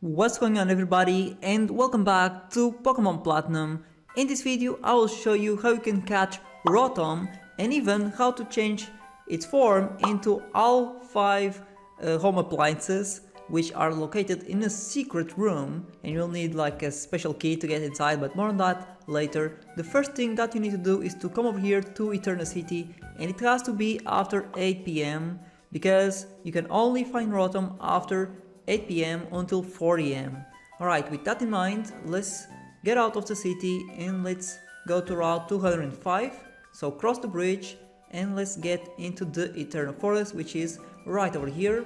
What's going on, everybody, and welcome back to Pokemon Platinum. In this video I will show you how you can catch Rotom and even how to change its form into all 5 home appliances which are located in a secret room, and you'll need like a special key to get inside, but more on that later. The first thing that you need to do is to come over here to Eternal City, and it has to be after 8 PM because you can only find Rotom after 8 PM until 4 AM. Alright, with that in mind, let's get out of the city and let's go to Route 205. So cross the bridge and let's get into the Eternal Forest, which is right over here.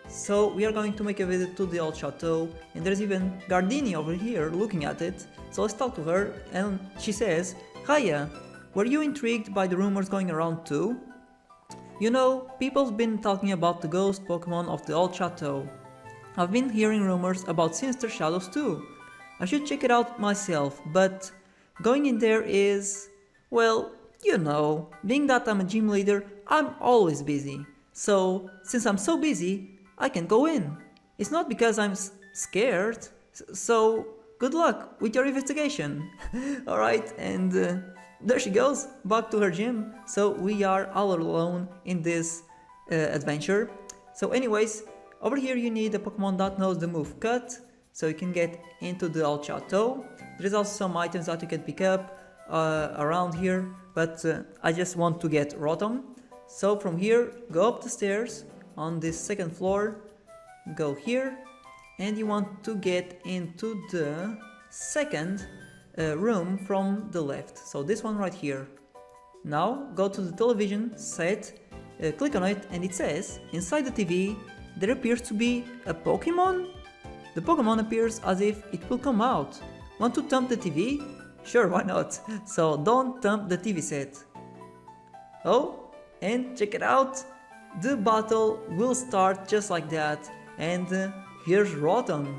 So we are going to make a visit to the old chateau, and there's even Gardini over here looking at it. So let's talk to her, and she says, "Hiya, were you intrigued by the rumors going around too? You know, people's been talking about the ghost Pokemon of the old chateau. I've been hearing rumors about sinister shadows too. I should check it out myself, but going in there is, well, you know, being that I'm a gym leader, I'm always busy. So, since I'm so busy, I can go in. It's not because I'm scared, so good luck with your investigation." Alright, and there she goes, back to her gym. So we are all alone in this adventure. So anyways, over here you need a Pokemon that knows the move Cut, so you can get into the old chateau. There's also some items that you can pick up around here, but I just want to get Rotom. So from here, go up the stairs on this second floor, go here, and you want to get into the second room from the left, so this one right here. Now go to the television set, click on it, and it says inside the TV there appears to be a Pokemon. The Pokemon appears as if it will come out. Want to thump the TV? Sure, why not? So don't thump the TV set. Oh, and check it out, the battle will start just like that, and here's Rotom.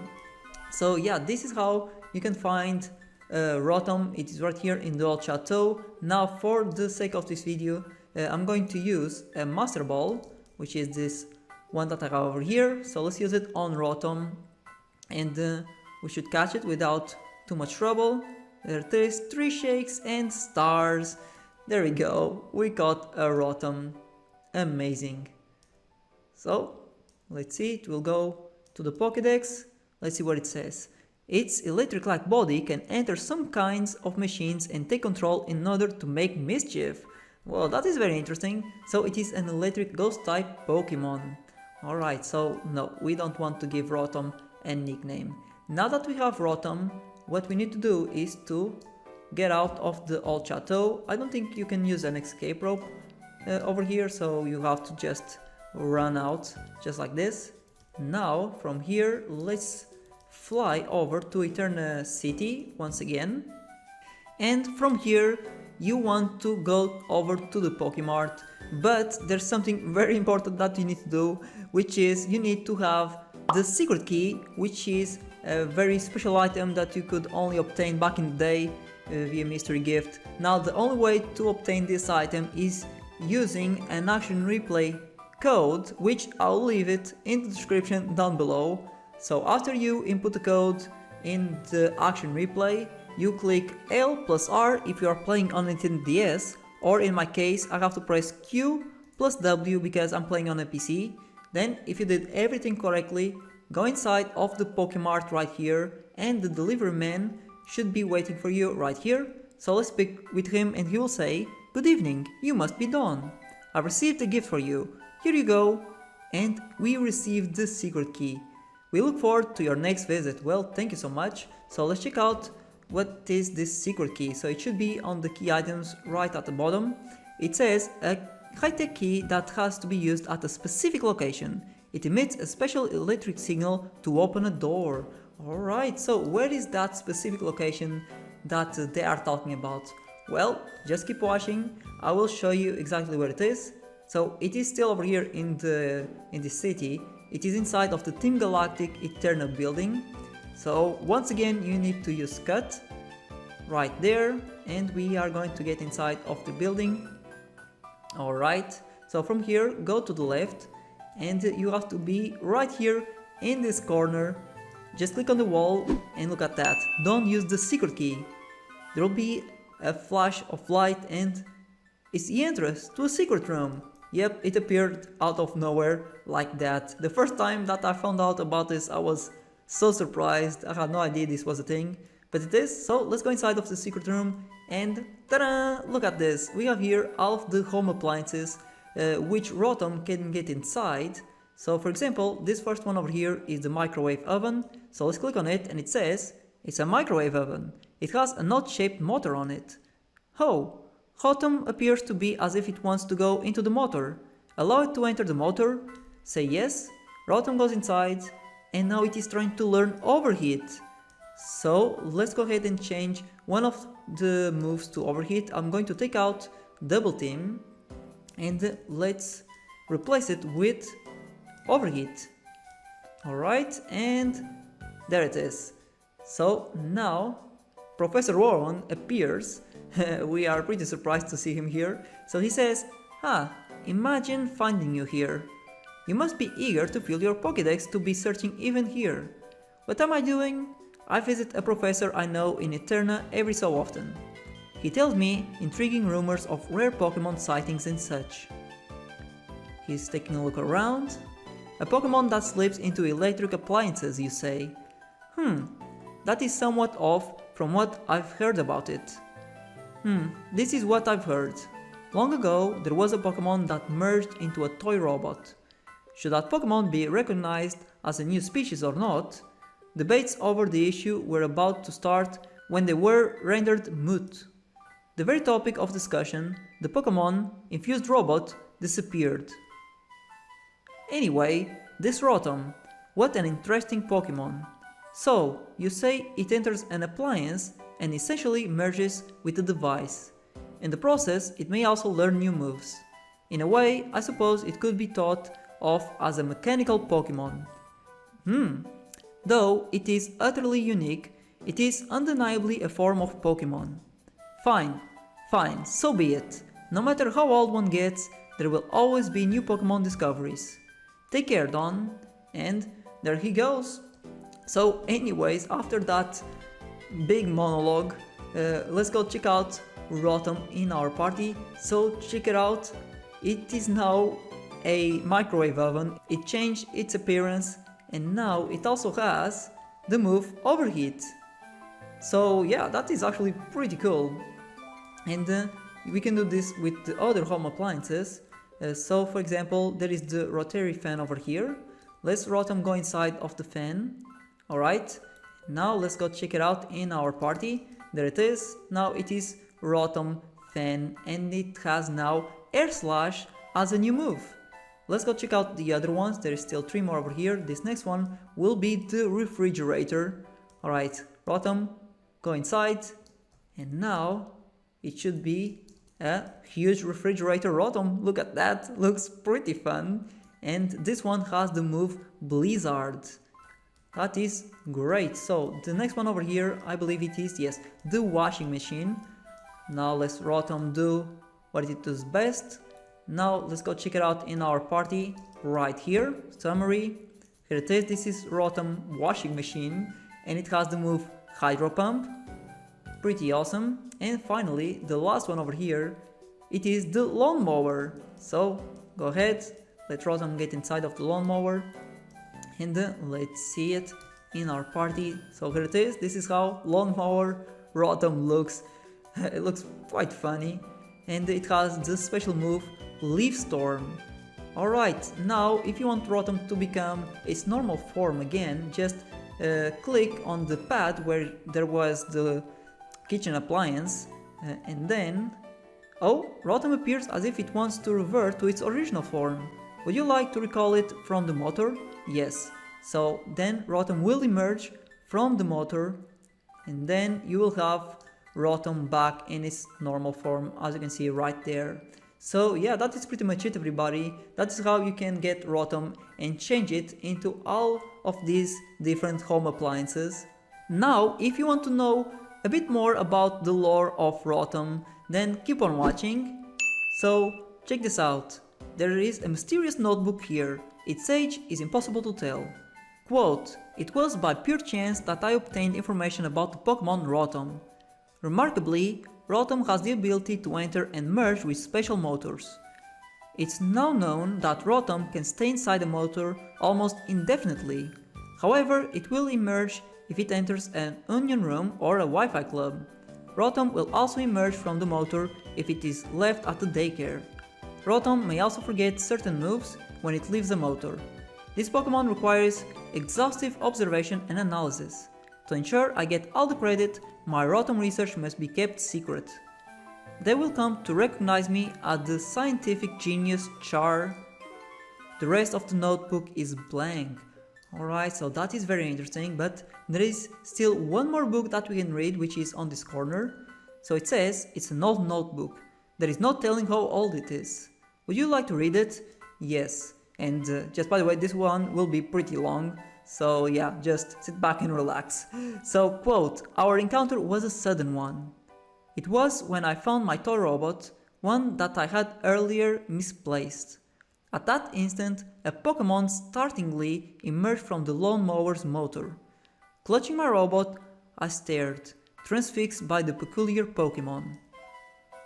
So yeah, this is how you can find Rotom. It is right here in the old chateau. Now for the sake of this video, I'm going to use a Master Ball, which is this one that I have over here. So let's use it on Rotom, and we should catch it without too much trouble. There is 3 shakes and stars. There we go, we caught a Rotom. Amazing. So let's see, it will go to the Pokédex. Let's see what it says. Its electric-like body can enter some kinds of machines and take control in order to make mischief. Well, that is very interesting. So it is an electric ghost type Pokemon. Alright, so no, we don't want to give Rotom a nickname. Now that we have Rotom, what we need to do is to get out of the old chateau. I don't think you can use an escape rope over here, so you have to just run out just like this. Now from here let's fly over to Eternal City once again, and from here you want to go over to the Pokemart, but there's something very important that you need to do, which is you need to have the secret key, which is a very special item that you could only obtain back in the day via mystery gift. Now the only way to obtain this item is using an action replay code, which I'll leave it in the description down below. So after you input the code in the action replay, you click L plus R if you are playing on Nintendo DS, or in my case I have to press Q plus W because I'm playing on a PC. Then if you did everything correctly, go inside of the Pokemart right here, and the delivery man should be waiting for you right here. So let's speak with him, and he will say, "Good evening, you must be Dawn. I received a gift for you. Here you go." And we received the secret key. We look forward to your next visit. Well, thank you so much. So let's check out what is this secret key. So it should be on the key items right at the bottom. It says a high-tech key that has to be used at a specific location. It emits a special electric signal to open a door. Alright, so where is that specific location that they are talking about? Well, just keep watching, I will show you exactly where it is. So it is still over here in the city. It is inside of the Team Galactic Eternal building. So once again you need to use Cut right there, and we are going to get inside of the building. Alright, so from here go to the left, and you have to be right here in this corner just click on the wall and look at that. Don't use the secret key. There will be a flash of light and it's the entrance to a secret room. Yep, it appeared out of nowhere like that. The first time that I found out about this, I was so surprised. I had no idea this was a thing, but it is. So let's go inside of the secret room and ta-da! Look at this. We have here all of the home appliances which Rotom can get inside. So for example, this first one over here is the microwave oven. So let's click on it and it says it's a microwave oven. It has a nut-shaped motor on it. Oh, Rotom appears to be as if it wants to go into the motor. Allow it to enter the motor. Say yes. Rotom goes inside and now it is trying to learn overheat. So let's go ahead and change one of the moves to overheat. I'm going to take out double team and let's replace it with overheat. Alright, and there it is. So now Professor Warren appears. We are pretty surprised to see him here. So he says, imagine finding you here. You must be eager to fill your Pokédex to be searching even here. What am I doing? I visit a professor I know in Eterna every so often. He tells me intriguing rumors of rare Pokémon sightings and such. He's taking a look around. A Pokémon that slips into electric appliances, you say? That is somewhat off from what I've heard about it. This is what I've heard. Long ago, there was a Pokémon that merged into a toy robot. Should that Pokémon be recognized as a new species or not? Debates over the issue were about to start when they were rendered moot. The very topic of discussion, the Pokémon infused robot, disappeared. Anyway, this Rotom, what an interesting Pokémon. So, you say it enters an appliance and essentially merges with the device. In the process, it may also learn new moves. In a way, I suppose it could be thought of as a mechanical Pokémon. Though it is utterly unique, it is undeniably a form of Pokémon. Fine, so be it. No matter how old one gets, there will always be new Pokémon discoveries. Take care, Don. And there he goes. So anyways, after that big monologue, let's go check out Rotom in our party. So check it out. It is now a microwave oven. It changed its appearance and now it also has the move overheat. So yeah, that is actually pretty cool. And we can do this with the other home appliances. So for example, there is the rotary fan over here. Let's Rotom go inside of the fan. Alright, now let's go check it out in our party. There it is. Now it is Rotom fan and it has now Air Slash as a new move. Let's go check out the other ones. There is still 3 more over here. This next one will be the refrigerator. Alright, Rotom, go inside. And now it should be a huge refrigerator Rotom. Look at that, looks pretty fun. And this one has the move Blizzard. That is great. So the next one over here, I believe it is, yes, the washing machine. Now let's Rotom do what it does best. Now let's go check it out in our party right here. Summary. Here it is. This is Rotom washing machine and it has the move Hydro Pump. Pretty awesome. And finally, the last one over here, it is the lawnmower. So go ahead, let Rotom get inside of the lawnmower and let's see it in our party. So here it is. This is how lawnmower Rotom looks. It looks quite funny and it has the special move Leaf Storm. Alright, now if you want Rotom to become its normal form again, just click on the pad where there was the kitchen appliance and then Rotom appears as if it wants to revert to its original form. Would you like to recall it from the motor? Yes. So then Rotom will emerge from the motor and then you will have Rotom back in its normal form, as you can see right there. So yeah, that is pretty much it, everybody. That is how you can get Rotom and change it into all of these different home appliances. Now, if you want to know a bit more about the lore of Rotom, then keep on watching. So check this out. There is a mysterious notebook here. Its age is impossible to tell. Quote, It was by pure chance that I obtained information about the Pokémon Rotom. Remarkably, Rotom has the ability to enter and merge with special motors. It's now known that Rotom can stay inside a motor almost indefinitely. However, it will emerge if it enters an onion room or a Wi-Fi club. Rotom will also emerge from the motor if it is left at the daycare. Rotom may also forget certain moves when it leaves the motor. This Pokémon requires exhaustive observation and analysis. To ensure I get all the credit, my Rotom research must be kept secret. They will come to recognize me as the scientific genius Char. The rest of the notebook is blank. Alright, so that is very interesting, but there is still one more book that we can read, which is on this corner. So it says it's an old notebook. There is no telling how old it is. Would you like to read it? Yes. And just by the way, this one will be pretty long. So yeah, just sit back and relax. So quote, our encounter was a sudden one. It was when I found my toy robot, one that I had earlier misplaced. At that instant, a Pokémon startlingly emerged from the lawnmower's motor. Clutching my robot, I stared, transfixed by the peculiar Pokémon.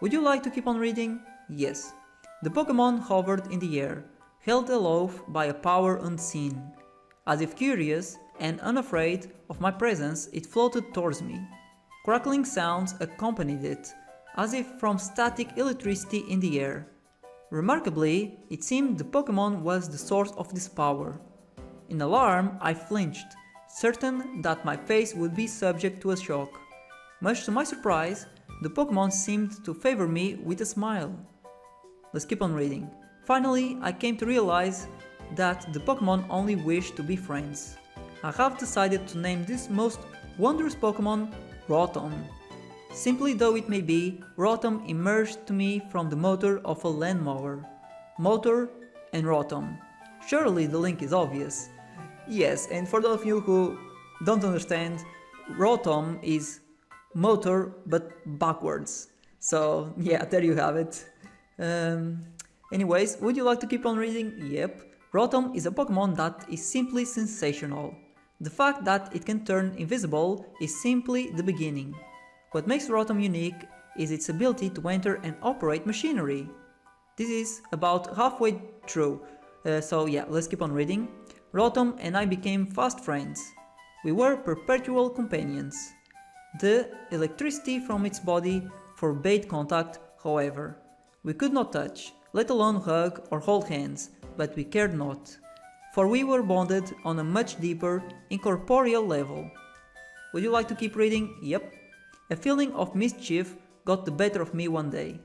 Would you like to keep on reading? Yes. The Pokémon hovered in the air, held aloft by a power unseen. As if curious and unafraid of my presence, it floated towards me. Crackling sounds accompanied it, as if from static electricity in the air. Remarkably, it seemed the Pokémon was the source of this power. In alarm, I flinched, certain that my face would be subject to a shock. Much to my surprise, the Pokémon seemed to favor me with a smile. Let's keep on reading. Finally, I came to realize that the Pokémon only wished to be friends. I have decided to name this most wondrous Pokémon Rotom. Simply though it may be, Rotom emerged to me from the motor of a lawnmower. Motor and Rotom. Surely the link is obvious. Yes, and for those of you who don't understand, Rotom is motor but backwards. So yeah, there you have it. Anyways, would you like to keep on reading? Yep. Rotom is a Pokémon that is simply sensational. The fact that it can turn invisible is simply the beginning. What makes Rotom unique is its ability to enter and operate machinery. This is about halfway through, so yeah, let's keep on reading. Rotom and I became fast friends. We were perpetual companions. The electricity from its body forbade contact, however. We could not touch, let alone hug or hold hands, but we cared not. For we were bonded on a much deeper, incorporeal level. Would you like to keep reading? Yep. A feeling of mischief got the better of me one day.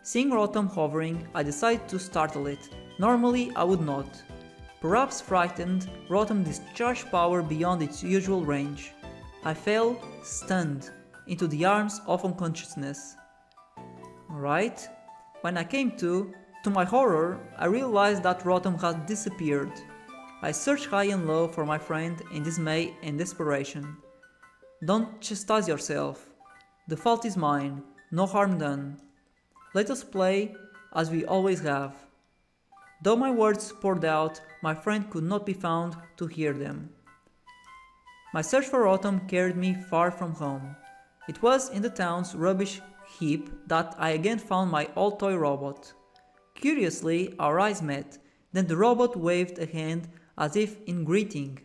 Seeing Rotom hovering, I decided to startle it. Normally I would not. Perhaps frightened, Rotom discharged power beyond its usual range. I fell, stunned, into the arms of unconsciousness. Alright. When I came to my horror, I realized that Rotom had disappeared. I searched high and low for my friend in dismay and desperation. Don't chastise yourself. The fault is mine, no harm done. Let us play as we always have. Though my words poured out, my friend could not be found to hear them. My search for Rotom carried me far from home. It was in the town's rubbish heap that I again found my old toy robot. Curiously, our eyes met, then the robot waved a hand as if in greeting.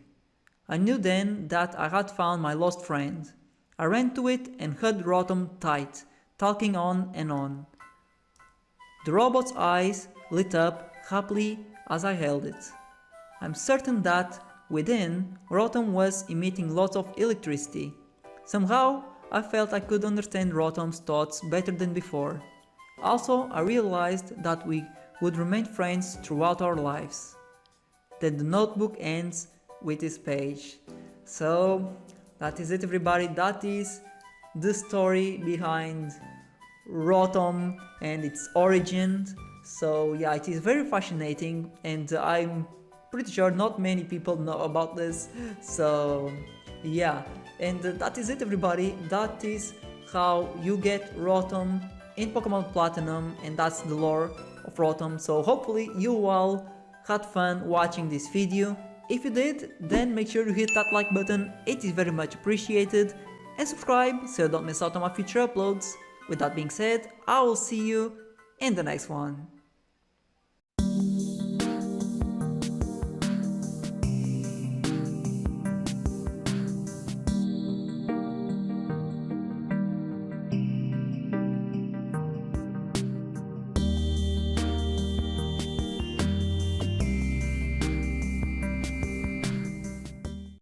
I knew then that I had found my lost friend. I ran to it and hugged Rotom tight, talking on and on. The robot's eyes lit up happily as I held it. I'm certain that, within, Rotom was emitting lots of electricity. Somehow, I felt I could understand Rotom's thoughts better than before. Also, I realized that we would remain friends throughout our lives. Then the notebook ends with this page. So, that is it, everybody. That is the story behind Rotom and its origin. So yeah, it is very fascinating, and I'm pretty sure not many people know about this. So yeah, and that is it, everybody. That is how you get Rotom in Pokemon Platinum, and that's the lore of Rotom. So hopefully you all had fun watching this video. If you did, then make sure to hit that like button, it is very much appreciated, and subscribe so you don't miss out on my future uploads. With that being said, I will see you in the next one.